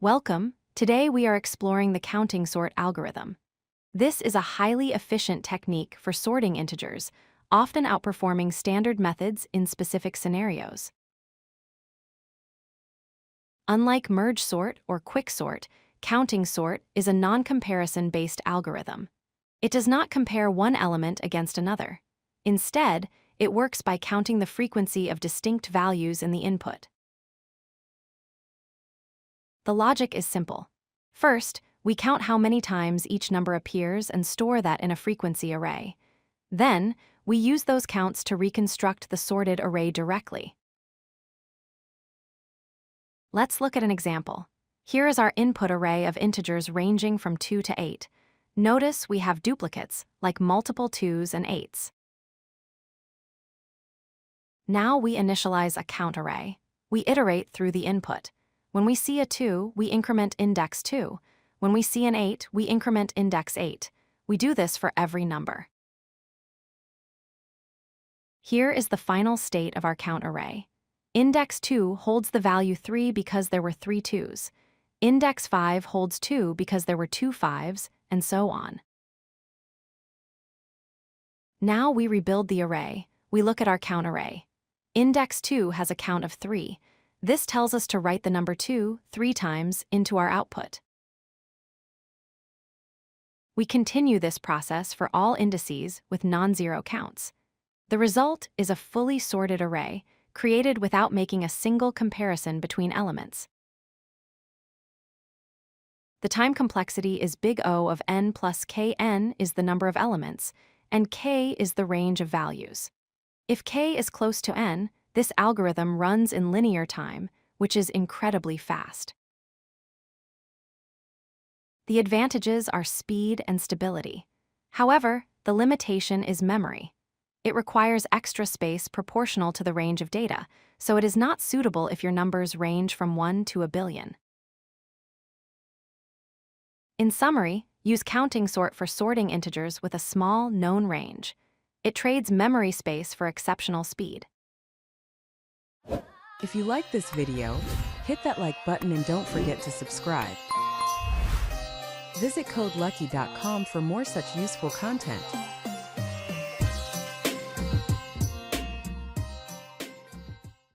Welcome. Today we are exploring the counting sort algorithm. This is a highly efficient technique for sorting integers, often outperforming standard methods in specific scenarios. Unlike merge sort or quicksort, counting sort is a non-comparison-based algorithm. It does not compare one element against another. Instead, it works by counting the frequency of distinct values in the input. The logic is simple. First, we count how many times each number appears and store that in a frequency array. Then, we use those counts to reconstruct the sorted array directly. Let's look at an example. Here is our input array of integers ranging from 2 to 8. Notice we have duplicates, like multiple 2s and 8s. Now we initialize a count array. We iterate through the input. When we see a 2, we increment index 2. When we see an 8, we increment index 8. We do this for every number. Here is the final state of our count array. Index 2 holds the value 3 because there were 3 2s. Index 5 holds 2 because there were 2 5s, and so on. Now we rebuild the array. We look at our count array. Index 2 has a count of 3. This tells us to write the number 2 3 times into our output. We continue this process for all indices with non-zero counts. The result is a fully sorted array, created without making a single comparison between elements. The time complexity is big O of n plus kn is the number of elements, and k is the range of values. If k is close to n, this algorithm runs in linear time, which is incredibly fast. The advantages are speed and stability. However, the limitation is memory. It requires extra space proportional to the range of data, so it is not suitable if your numbers range from 1 to a billion. In summary, use counting sort for sorting integers with a small, known range. It trades memory space for exceptional speed. If you like this video, hit that like button and don't forget to subscribe. Visit codelucky.com for more such useful content.